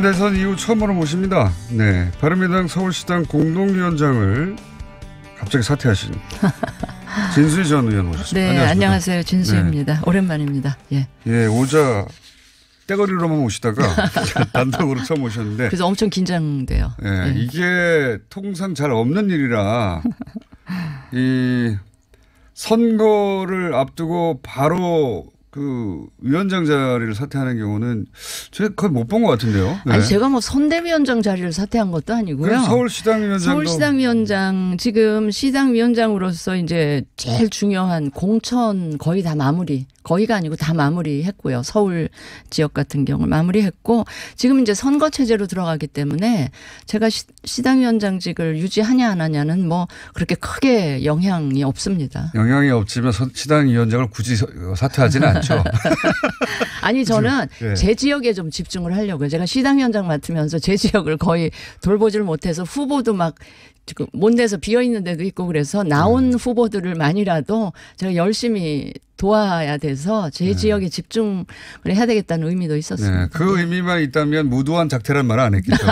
대선 이후 처음으로 모십니다. 네, 바른미래당 서울시당 공동위원장을 갑자기 사퇴하신 진수희 전 의원 모셨습니다. 네, 안녕하세요. 진수희입니다. 네. 오랜만입니다. 예. 예, 오자 떼거리로만 오시다가 단독으로 처음 오셨는데. 그래서 엄청 긴장돼요. 예, 예. 이게 통상 잘 없는 일이라 이 선거를 앞두고 바로 그 위원장 자리를 사퇴하는 경우는 제가 거의 못 본 것 같은데요. 네. 아니 제가 뭐 선대위원장 자리를 사퇴한 것도 아니고요. 서울시당 위원장도. 서울시당 위원장 지금 시당 위원장으로서 이제 제일 중요한 공천 거의 다 마무리. 거의가 아니고 다 마무리했고요. 서울 지역 같은 경우 마무리했고 지금 이제 선거 체제로 들어가기 때문에 제가 시당 위원장직을 유지하냐 안 하냐는 뭐 그렇게 크게 영향이 없습니다. 영향이 없지만 시당 위원장을 굳이 사퇴하지는 않죠. 아니 저는 네. 제 지역에 좀 집중을 하려고요. 제가 시당 위원장 맡으면서 제 지역을 거의 돌보지를 못해서 후보도 막 지금 못 내서 비어 있는 데도 있고 그래서 나온 후보들을 만이라도 제가 열심히 도와야 돼서 제 지역에 집중을 해야 되겠다는 의미도 있었습니다. 네, 그 의미만 있다면 무도한 작태란 말은 안 했겠죠.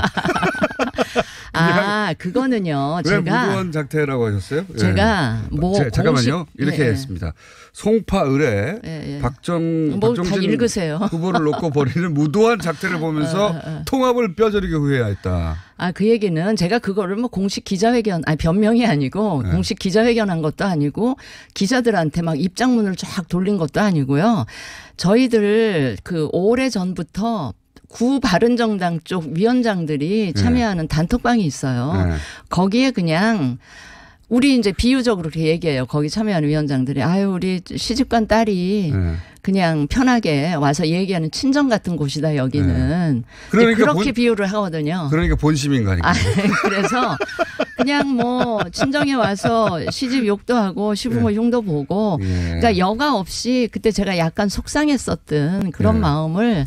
아, 그거는요. 왜 제가 무도한 작태라고 하셨어요? 제가 뭐 잠깐만요. 이렇게 했습니다. 송파 의뢰 박정진 읽으세요. 후보를 놓고 벌이는 무도한 작태를 보면서 통합을 뼈저리게 후회했다. 아, 그 얘기는 제가 그거를 뭐 공식 기자회견, 아니 변명이 아니고 공식 기자회견 한 것도 아니고 기자들한테 막 입장문을 쫙 돌린 것도 아니고요. 저희들 그 오래 전부터 구 바른정당 쪽 위원장들이 참여하는 단톡방이 있어요. 거기에 그냥 우리 이제 비유적으로 그렇게 얘기해요. 거기 참여하는 위원장들이 아유 우리 시집간 딸이 그냥 편하게 와서 얘기하는 친정 같은 곳이다 여기는. 그러니까 그렇게 비유를 하거든요. 그러니까 본심인 거 아니까. 아, 그래서 그냥 뭐 친정에 와서 시집 욕도 하고 시부모 흉도 보고 그러니까 여과 없이 그때 제가 약간 속상했었던 그런 마음을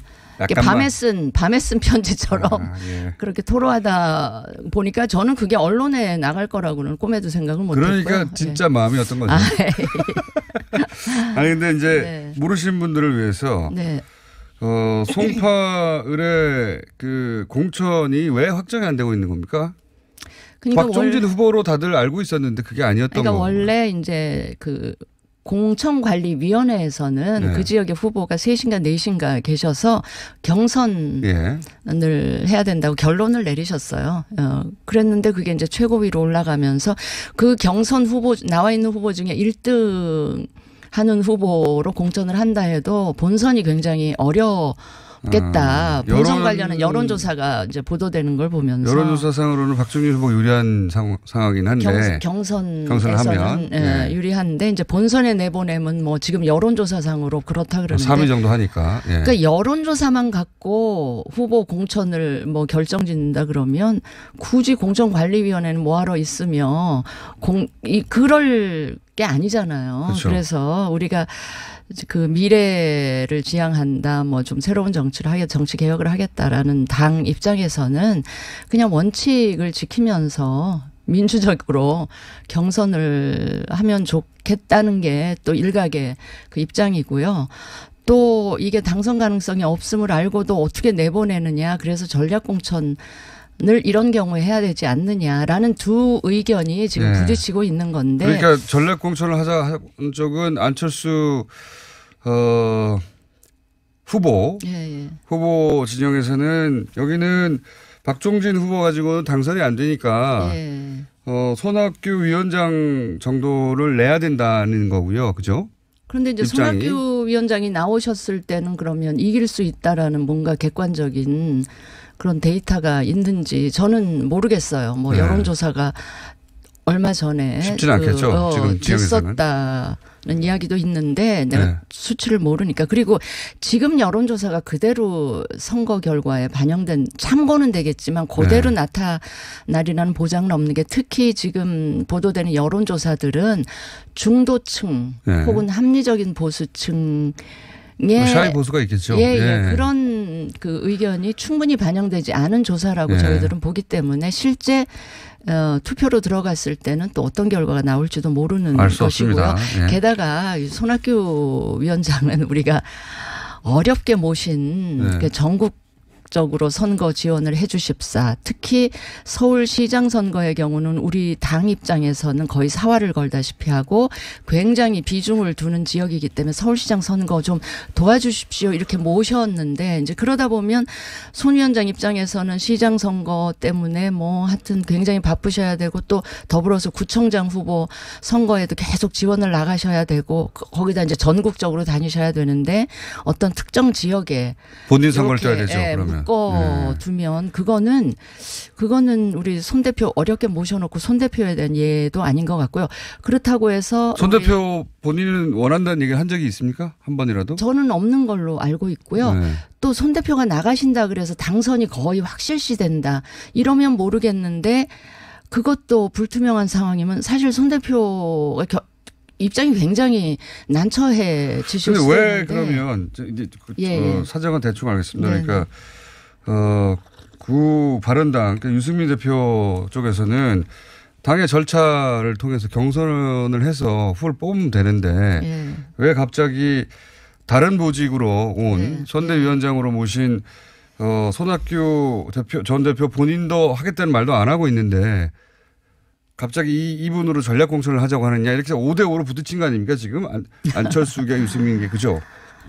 밤에 쓴 편지처럼 그렇게 토로하다 보니까 저는 그게 언론에 나갈 거라고는 꿈에도 생각을 못했고요. 그러니까 진짜 마음이 어떤 거죠? 아니 근데 이제 모르시는 분들을 위해서 송파 의뢰 그 공천이 왜 확정이 안 되고 있는 겁니까? 그러니까 박종진 후보로 다들 알고 있었는데 그게 아니었던 거고. 그러니까 원래 이제 그 공천관리위원회에서는 그 지역의 후보가 3신가 4신가 계셔서 경선을 해야 된다고 결론을 내리셨어요. 그랬는데 그게 이제 최고위로 올라가면서 그 경선 후보 나와 있는 후보 중에 1등 하는 후보로 공천을 한다 해도 본선이 굉장히 겠다. 본선 관련한 여론조사가 이제 보도되는 걸 보면서 여론조사상으로는 박정희 후보 유리한 상황이긴 한데 경선을 하면 유리한데 이제 본선에 내보내면 뭐 지금 여론조사상으로 그렇다 그러는데 3위 정도 하니까. 그러니까 여론조사만 갖고 후보 공천을 뭐 결정짓는다 그러면 굳이 공천관리위원회는 뭐하러 있으며 그럴 게 아니잖아요. 그렇죠. 그래서 우리가 그 미래를 지향한다, 뭐 좀 새로운 정치 개혁을 하겠다라는 당 입장에서는 그냥 원칙을 지키면서 민주적으로 경선을 하면 좋겠다는 게 또 일각의 그 입장이고요. 또 이게 당선 가능성이 없음을 알고도 어떻게 내보내느냐. 그래서 전략공천 늘 이런 경우에 해야 되지 않느냐라는 두 의견이 지금 부딪히고 있는 건데. 그러니까 전략공천을 하자 한 쪽은 안철수 후보 후보 진영에서는 여기는 박종진 후보 가지고는 당선이 안 되니까 손학규 위원장 정도를 내야 된다는 거고요. 그죠? 그런데 이제 입장이. 손학규 위원장이 나오셨을 때는 그러면 이길 수 있다라는 뭔가 객관적인 그런 데이터가 있는지 저는 모르겠어요. 뭐 여론조사가 얼마 전에 쉽지는 않겠죠. 지금 지역에서는. 됐었다는 이야기도 있는데 내가 수치를 모르니까. 그리고 지금 여론조사가 그대로 선거 결과에 반영된 참고는 되겠지만 그대로 나타나리라는 보장은 없는 게 특히 지금 보도되는 여론조사들은 중도층 혹은 합리적인 보수층 샤이 보수가 있겠죠. 그런 그 의견이 충분히 반영되지 않은 조사라고 저희들은 보기 때문에 실제 투표로 들어갔을 때는 또 어떤 결과가 나올지도 모르는 것이고요. 게다가 손학규 위원장은 우리가 어렵게 모신 전국 적극적으로 선거 지원을 해 주십사. 특히 서울시장 선거의 경우는 우리 당 입장에서는 거의 사활을 걸다시피 하고 굉장히 비중을 두는 지역이기 때문에 서울시장 선거 좀 도와주십시오 이렇게 모셨는데 이제 그러다 보면 손 위원장 입장에서는 시장 선거 때문에 뭐 하여튼 굉장히 바쁘셔야 되고 또 더불어서 구청장 후보 선거에도 계속 지원을 나가셔야 되고 거기다 이제 전국적으로 다니셔야 되는데 어떤 특정 지역에 본인 선거를 떠야 되죠. 그러면 묶어두면 그거는 우리 손 대표 어렵게 모셔놓고 손 대표에 대한 예도 아닌 것 같고요. 그렇다고 해서 손 대표 본인은 원한다는 얘기를 한 적이 있습니까? 한 번이라도? 저는 없는 걸로 알고 있고요. 네. 또 손 대표가 나가신다 그래서 당선이 거의 확실시 된다. 이러면 모르겠는데 그것도 불투명한 상황이면 사실 손 대표가 입장이 굉장히 난처해지실 수 근데 있는데. 왜 그러면 이제 예. 사정은 대충 알겠습니다. 네. 그러니까 구 바른당 그러니까 유승민 대표 쪽에서는 당의 절차를 통해서 경선을 해서 후보를 뽑으면 되는데 예. 왜 갑자기 다른 보직으로 온 네. 선대위원장으로 모신 손학규 전 대표 본인도 하겠다는 말도 안 하고 있는데 갑자기 이분으로 전략 공천을 하자고 하느냐 이렇게 5대5로 부딪힌 거 아닙니까 지금 안철수계 유승민계 그죠?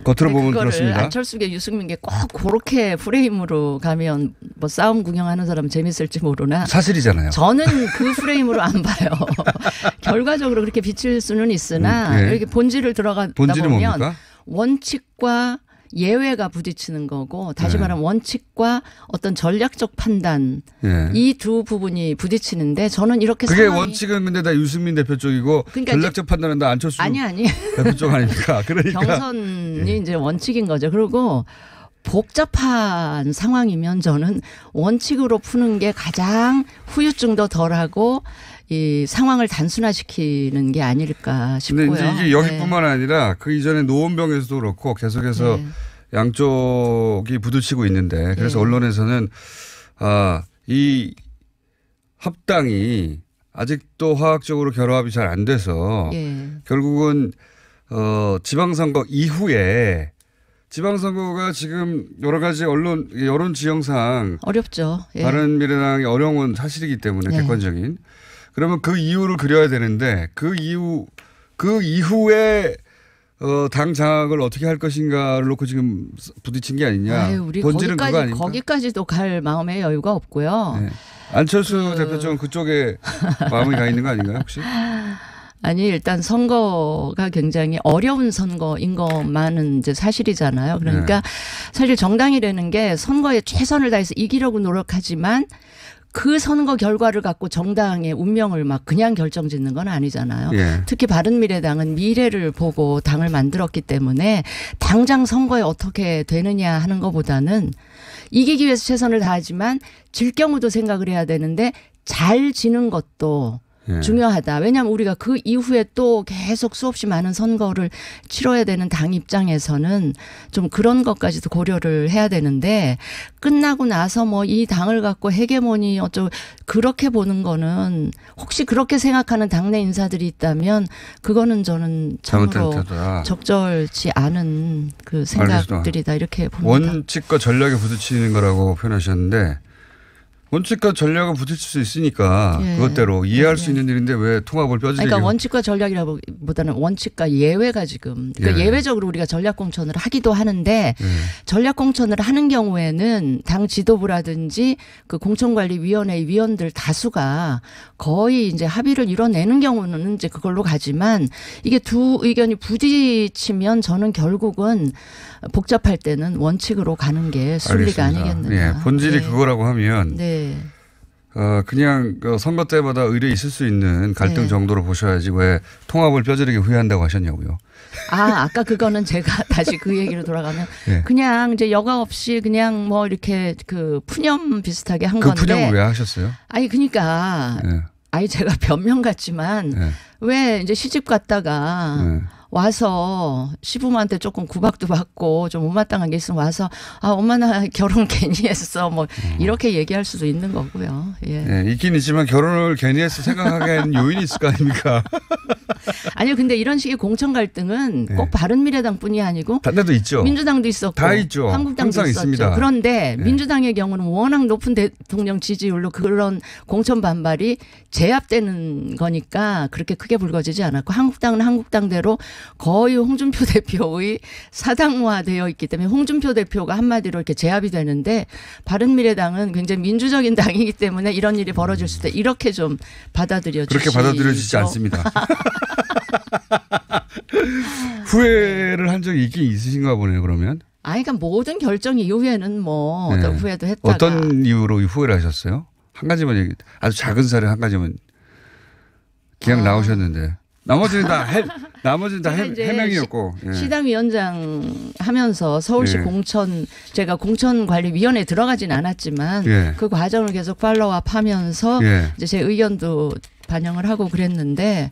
겉으로 보면 그렇습니다. 안철수계 유승민계 꼭 그렇게 프레임으로 가면 뭐 싸움 구경하는 사람 재밌을지 모르나 사실이잖아요. 저는 그 프레임으로 안 봐요. 결과적으로 그렇게 비칠 수는 있으나 네. 이렇게 본질을 들어가다 본질은 보면 뭡니까? 원칙과 예외가 부딪히는 거고 다시 네. 말하면 원칙과 어떤 전략적 판단 네. 이 두 부분이 부딪히는데 저는 이렇게 그게 상황이 원칙은 근데 다 유승민 대표 쪽이고 그러니까 전략적 판단은 다 안철수 아니 대표 쪽 아닙니까? 그러니까 경선이 이제 원칙인 거죠. 그리고 복잡한 상황이면 저는 원칙으로 푸는 게 가장 후유증도 덜하고 이 상황을 단순화시키는 게 아닐까 싶고요. 근데 이제 이게 여기뿐만 아니라 그 이전에 노원병에서도 그렇고 계속해서 네. 양쪽이 부딪히고 있는데 그래서 네. 언론에서는 이 합당이 아직도 화학적으로 결합이 잘 안 돼서 예. 결국은 지방선거 이후에 지방선거가 지금 여러 가지 여론 지형상 어렵죠. 예. 바른미래당이 어려운 건 사실이기 때문에 네. 객관적인. 그러면 그 이유를 그려야 되는데 그 이후에 당 장악을 어떻게 할 것인가를 놓고 지금 부딪힌 게 아니냐. 아유, 우리 본질은 그거 아닙니까? 거기까지도 갈 마음의 여유가 없고요. 네. 안철수 대표 쪽은 그쪽에 마음이 가 있는 거 아닌가요 혹시? 아니 일단 선거가 굉장히 어려운 선거인 것만은 이제 사실이잖아요. 그러니까 사실 정당이라는 게 선거에 최선을 다해서 이기려고 노력하지만 그 선거 결과를 갖고 정당의 운명을 막 그냥 결정짓는 건 아니잖아요. 예. 특히 바른미래당은 미래를 보고 당을 만들었기 때문에 당장 선거에 어떻게 되느냐 하는 것보다는 이기기 위해서 최선을 다하지만 질 경우도 생각을 해야 되는데 잘 지는 것도 예. 중요하다. 왜냐하면 우리가 그 이후에 또 계속 수없이 많은 선거를 치러야 되는 당 입장에서는 좀 그런 것까지도 고려를 해야 되는데 끝나고 나서 뭐 이 당을 갖고 헤게모니 어쩌고 그렇게 보는 거는 혹시 그렇게 생각하는 당내 인사들이 있다면 그거는 저는 참으로 적절치 않은 그 생각들이다 이렇게 봅니다. 원칙과 전략에 부딪히는 거라고 표현하셨는데 원칙과 전략은 부딪힐 수 있으니까 예. 그것대로 이해할 수 있는 일인데 왜 통합을 뼈저리게. 그러니까 원칙과 전략이라기보다는 원칙과 예외가 지금 그러니까 예외적으로 우리가 전략 공천을 하기도 하는데 전략 공천을 하는 경우에는 당 지도부라든지 그 공천관리위원회 위원들 다수가 거의 이제 합의를 이뤄내는 경우는 이제 그걸로 가지만 이게 두 의견이 부딪히면 저는 결국은 복잡할 때는 원칙으로 가는 게 순리가 아니겠는가. 예, 본질이 그거라고 하면 네. 그냥 선거 때마다 의뢰 있을 수 있는 갈등 정도로 보셔야지 왜 통합을 뼈저리게 후회한다고 하셨냐고요. 아까 그거는 제가 다시 그 얘기로 돌아가면 그냥 이제 여과 없이 그냥 뭐 이렇게 그 푸념 비슷하게 한 건데. 그 푸념을 왜 하셨어요? 아니 그러니까 아니 제가 변명 같지만 왜 이제 시집 갔다가 와서 시부모한테 조금 구박도 받고 좀 못마땅한 게 있으면 와서 엄마 나 결혼 괜히 했어 뭐 이렇게 얘기할 수도 있는 거고요. 예. 있긴 있지만 결혼을 괜히 해서 생각하게 하는 요인이 있을 거 아닙니까? 아니요, 근데 이런 식의 공천 갈등은 네. 꼭 바른미래당뿐이 아니고 딴 데도 있죠. 민주당도 있었고 다 있죠. 한국당도 항상 있었죠. 있습니다. 그런데 네. 민주당의 경우는 워낙 높은 대통령 지지율로 그런 공천 반발이 제압되는 거니까 그렇게 크게 불거지지 않았고 한국당은 한국당대로 거의 홍준표 대표의 사당화되어 있기 때문에 홍준표 대표가 한마디로 이렇게 제압이 되는데 바른미래당은 굉장히 민주적인 당이기 때문에 이런 일이 벌어질 수 있다. 이렇게 좀 받아들여 주시죠. 그렇게 받아들여지지 않습니다. 후회를 한 적이 있긴 있으신가 보네요. 그러면. 아니, 그러니까 모든 결정 이후에는 뭐 네. 후회도 했다가. 어떤 이유로 후회를 하셨어요? 한 가지만 얘기. 아주 작은 사례 한 가지만. 그냥 나오셨는데. 나머지는 다 해명이었고. 예. 시당위원장 하면서 서울시 예. 제가 공천관리위원회에 들어가진 않았지만 예. 그 과정을 계속 팔로우업하면서 예. 이제 제 의견도 반영을 하고 그랬는데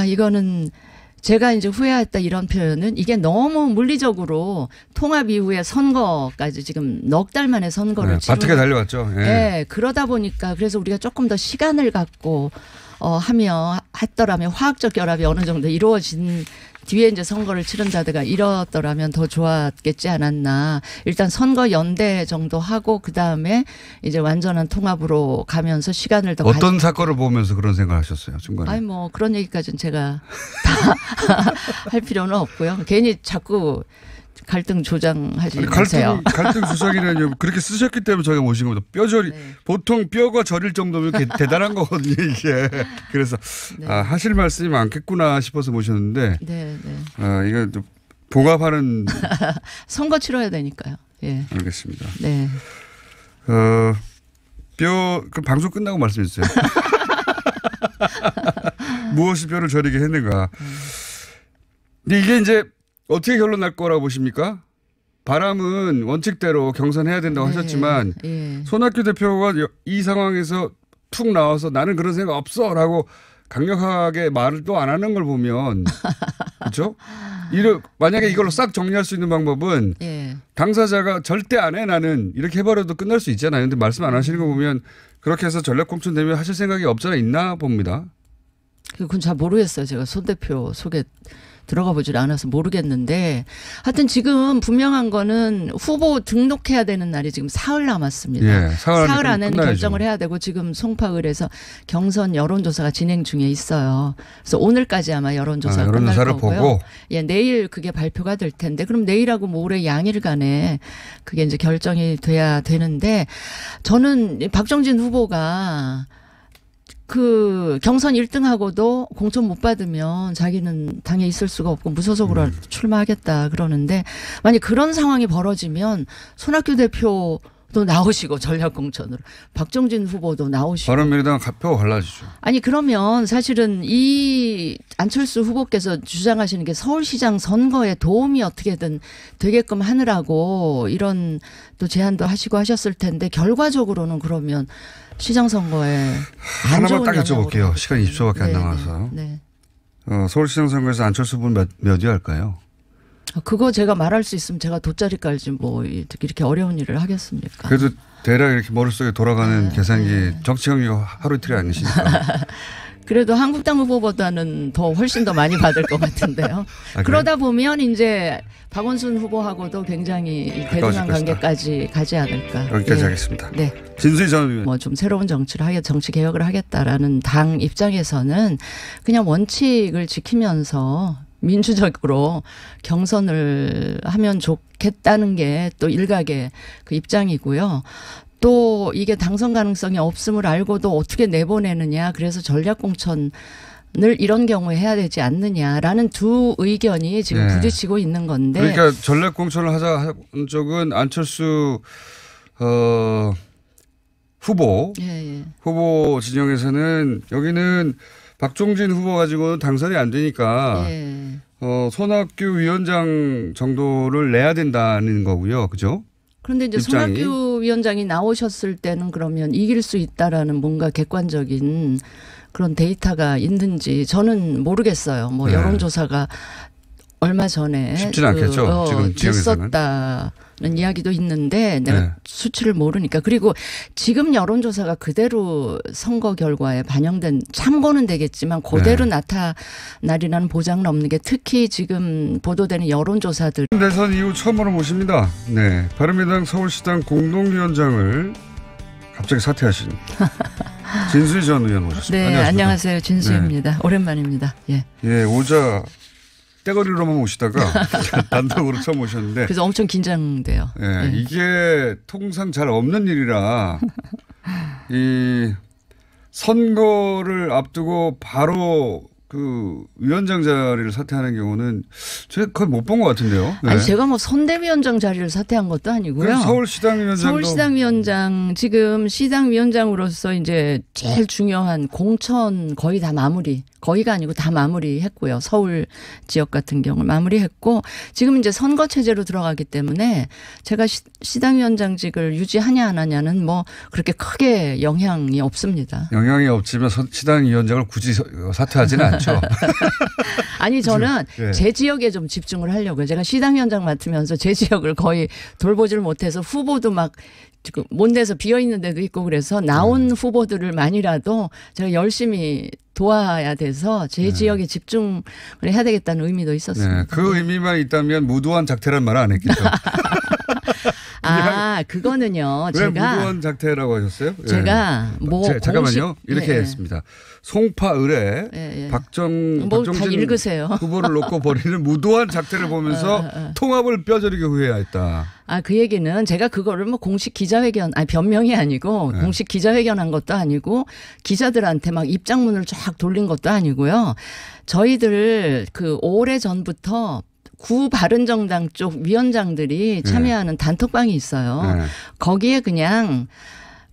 이거는 제가 이제 후회했다 이런 표현은 이게 너무 물리적으로 통합 이후에 선거까지 지금 넉 달 만에 선거를 바트게 달려왔죠. 예. 네, 그러다 보니까 그래서 우리가 조금 더 시간을 갖고 했더라면 화학적 결합이 어느 정도 이루어진 뒤에 이제 선거를 치른 자들가 이뤘더라면 더 좋았겠지 않았나. 일단 선거 연대 정도 하고 그다음에 이제 완전한 통합으로 가면서 시간을 더 어떤 사건을 보면서 그런 생각을 하셨어요? 중간에. 아니 뭐 그런 얘기까지는 제가 다 할 필요는 없고요. 괜히 자꾸 갈등 조장하지 마세요. 갈등 조장이라뇨. 그렇게 쓰셨기 때문에 저희가 모신 겁니다. 뼈저리 네. 보통 뼈가 저릴 정도면 대단한 거거든요. 이게. 그래서 네. 하실 말씀이 많겠구나 싶어서 모셨는데 네, 네. 이거 좀 봉합하는. 선거 치러야 되니까요. 예. 알겠습니다. 네. 그 방송 끝나고 말씀해 주세요. 무엇이 뼈를 저리게 했는가. 근데 이게 이제 어떻게 결론 날 거라고 보십니까? 바람은 원칙대로 경선해야 된다고 하셨지만 예. 손학규 대표가 이 상황에서 툭 나와서 나는 그런 생각 없어라고 강력하게 말을 또 안 하는 걸 보면 그렇죠? 만약에 이걸로 싹 정리할 수 있는 방법은 예. 당사자가 절대 안 해 나는 이렇게 해버려도 끝날 수 있잖아요. 근데 말씀 안 하시는 거 보면 그렇게 해서 전략공천 되면 하실 생각이 없잖아 있나 봅니다. 그건 잘 모르겠어요. 제가 손 대표 속에 들어가 보질 않아서 모르겠는데 하여튼 지금 분명한 거는 후보 등록해야 되는 날이 지금 사흘 남았습니다. 예, 사흘 안에는 끝나야죠. 결정을 해야 되고 지금 송파을에서 경선 여론조사가 진행 중에 있어요. 그래서 오늘까지 아마 여론조사가 끝날 여론조사를 거고요. 보고. 예, 내일 그게 발표가 될 텐데 그럼 내일하고 모레 양일간에 그게 이제 결정이 돼야 되는데 저는 박정진 후보가 그 경선 1등하고도 공천 못 받으면 자기는 당에 있을 수가 없고 무소속으로 출마하겠다 그러는데 만약 그런 상황이 벌어지면 손학규 대표도 나오시고 전략공천으로 박정진 후보도 나오시고 바른미래당 표가 갈라지죠. 아니 그러면 사실은 이 안철수 후보께서 주장하시는 게 서울시장 선거에 도움이 어떻게든 되게끔 하느라고 이런 또 제안도 하시고 하셨을 텐데 결과적으로는 그러면 시장 선거에 하나만 딱 여쭤볼게요. 시간이 20초밖에 안 남아서. 네. 서울시장 선거에서 안철수 후보는 몇 위 할까요? 그거 제가 말할 수 있으면 제가 돗자리 깔지 뭐 이렇게 어려운 일을 하겠습니까? 그래도 대략 이렇게 머릿속에 돌아가는 계산기 정치경이 하루 이틀이 아니시니까. 그래도 한국당 후보보다는 훨씬 더 많이 받을 것 같은데요. 그러다 보면 이제 박원순 후보하고도 굉장히 대등한 관계까지 가지 않을까. 여기까지 예. 하겠습니다. 네. 진수희 전 의원. 뭐 좀 새로운 정치 개혁을 하겠다라는 당 입장에서는 그냥 원칙을 지키면서 민주적으로 경선을 하면 좋겠다는 게 또 일각의 그 입장이고요. 또 이게 당선 가능성이 없음을 알고도 어떻게 내보내느냐. 그래서 전략공천을 이런 경우에 해야 되지 않느냐라는 두 의견이 지금 부딪히고 있는 건데. 그러니까 전략공천을 하자 한 쪽은 안철수 후보. 후보 진영에서는 여기는 박종진 후보 가지고는 당선이 안 되니까 손학규 위원장 정도를 내야 된다는 거고요. 그죠? 그런데 이제 입장이. 손학규 위원장이 나오셨을 때는 그러면 이길 수 있다라는 뭔가 객관적인 그런 데이터가 있는지 저는 모르겠어요. 뭐 여론조사가 얼마 전에 쉽지는 않겠죠. 지금 지역에서는. 됐었다는 이야기도 있는데 내가 네. 수치를 모르니까. 그리고 지금 여론조사가 그대로 선거 결과에 반영된 참고는 되겠지만 그대로 네. 나타나리라는 보장은 없는 게 특히 지금 보도되는 여론조사들. 대선 이후 처음으로 모십니다. 네, 바른미래당 서울시당 공동위원장을 갑자기 사퇴하신 진수희 전 의원 모셨습니다. 네, 안녕하십니까? 안녕하세요. 진수희입니다. 오랜만입니다. 예. 예, 오자 떼거리로만 오시다가 단독으로 처음 오셨는데. 그래서 엄청 긴장돼요. 예, 예. 이게 통상 잘 없는 일이라 이 선거를 앞두고 바로 그 위원장 자리를 사퇴하는 경우는 제가 거의 못 본 것 같은데요. 네. 아니 제가 뭐 선대위원장 자리를 사퇴한 것도 아니고요. 서울시당 위원장도 서울시당 위원장 지금 시당 위원장으로서 이제 제일 중요한 공천 거의 다 마무리. 거의가 아니고 다 마무리했고요. 서울 지역 같은 경우 마무리했고 지금 이제 선거 체제로 들어가기 때문에 제가 시당 위원장직을 유지하냐 안 하냐는 뭐 그렇게 크게 영향이 없습니다. 영향이 없지만 시당 위원장을 굳이 사퇴하지는 않죠. 아니 저는 네. 제 지역에 좀 집중을 하려고요. 제가 시당 위원장 맡으면서 제 지역을 거의 돌보지를 못해서 후보도 막 지금 못 내서 비어 있는 데도 있고 그래서 나온 후보들을 만이라도 제가 열심히 도와야 돼서 제 지역에 집중을 해야 되겠다는 의미도 있었습니다. 네, 그 의미만 있다면 무도한 작태란 말은 안 했겠죠. 아, 그거는요. 왜 제가 무도한 작태라고 하셨어요? 제가 뭐 잠깐만요. 이렇게 예, 했습니다. 송파 을에 예, 예. 박정진 뭐 다 읽으세요. 후보를 놓고 벌이는 무도한 작태를 보면서 통합을 뼈저리게 후회했다. 아, 그 얘기는 제가 그거를 뭐 공식 기자회견, 아니 변명이 아니고 네. 공식 기자회견 한 것도 아니고 기자들한테 막 입장문을 쫙 돌린 것도 아니고요. 저희들 그 오래 전부터 구 바른정당 쪽 위원장들이 참여하는 단톡방이 있어요. 네. 거기에 그냥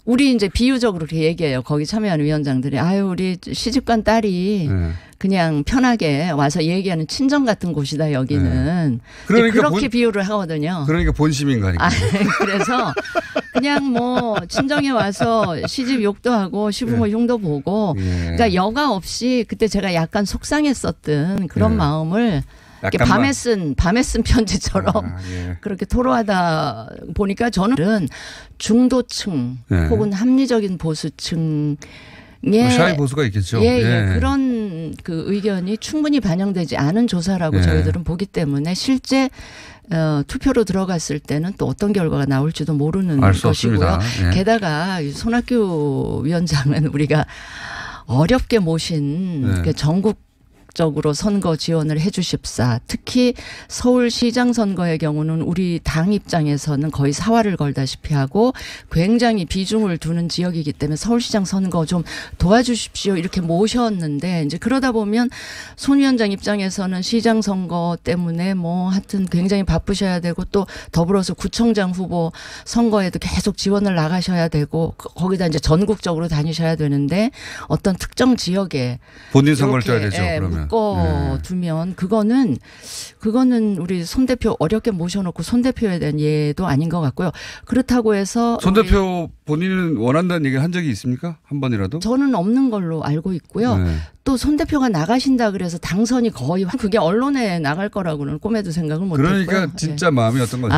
우리 이제 비유적으로 그렇게 얘기해요. 거기 참여하는 위원장들이 아유 우리 시집간 딸이 네. 그냥 편하게 와서 얘기하는 친정 같은 곳이다 여기는. 그러니까 그렇게 비유를 하거든요. 그러니까 본심인가니까. 아, 그래서 그냥 뭐 친정에 와서 시집 욕도 하고 시부모 흉도 보고 예. 그러니까 여과 없이 그때 제가 약간 속상했었던 그런 예. 마음을 이렇게 밤에 쓴 편지처럼 예. 그렇게 토로하다 보니까 저는 중도층 예. 혹은 합리적인 보수층의 샤이 보수가 있겠죠. 예. 그런 그 의견이 충분히 반영되지 않은 조사라고 예. 저희들은 보기 때문에 실제 투표로 들어갔을 때는 또 어떤 결과가 나올지도 모르는 알 수 것이고요. 없습니다. 예. 게다가 이 손학규 위원장은 우리가 어렵게 모신 네. 그 전국적으로 선거 지원을 해 주십사. 특히 서울시장 선거의 경우는 우리 당 입장에서는 거의 사활을 걸다시피 하고 굉장히 비중을 두는 지역이기 때문에 서울시장 선거 좀 도와주십시오 이렇게 모셨는데 이제 그러다 보면 손 위원장 입장에서는 시장 선거 때문에 뭐 하여튼 굉장히 바쁘셔야 되고 또 더불어서 구청장 후보 선거에도 계속 지원을 나가셔야 되고 거기다 이제 전국적으로 다니셔야 되는데 어떤 특정 지역에 본인 선거를 이렇게, 떠야 되죠. 예, 그러면. 묶어두면 그거는 우리 손 대표 어렵게 모셔놓고 손 대표에 대한 예도 아닌 것 같고요. 그렇다고 해서 손 대표 본인은 원한다는 얘기를 한 적이 있습니까? 한 번이라도? 저는 없는 걸로 알고 있고요. 네. 또 손 대표가 나가신다 그래서 당선이 거의 그게 언론에 나갈 거라고는 꿈에도 생각을 못했고요. 그러니까 진짜 마음이 어떤 거죠?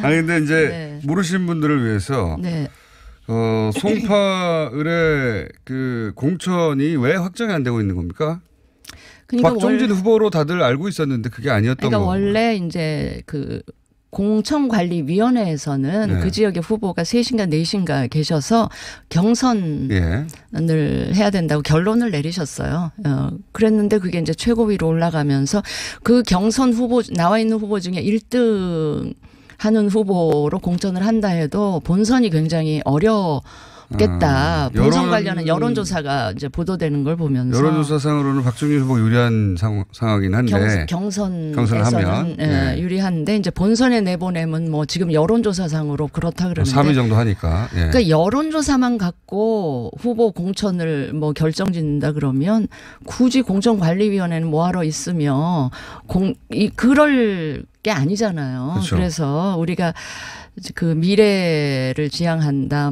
아니 근데 이제 네. 모르시는 분들을 위해서 네. 송파 을의 그 공천이 왜 확정이 안 되고 있는 겁니까? 그러니까 박종진 후보로 다들 알고 있었는데 그게 아니었던 그러니까 거고. 원래 이제 그 공천관리위원회에서는 네. 그 지역의 후보가 3신가 4신가 계셔서 경선을 예. 해야 된다고 결론을 내리셨어요. 그랬는데 그게 이제 최고위로 올라가면서 그 경선 후보 나와 있는 후보 중에 1등 하는 후보로 공천을 한다 해도 본선이 굉장히 어렵겠다. 본선 관련한 여론조사가 이제 보도되는 걸 보면서 여론조사상으로는 박종진 후보 유리한 상황이긴 한데 경선을 하면 하면 유리한데 이제 본선에 내보내면 뭐 지금 여론조사상으로 그렇다 그러는데 3위 정도 하니까. 예. 그러니까 여론조사만 갖고 후보 공천을 뭐 결정짓는다 그러면 굳이 공천관리위원회는 뭐하러 있으며 그럴 게 아니잖아요. 그렇죠. 그래서 우리가 그 미래를 지향한다.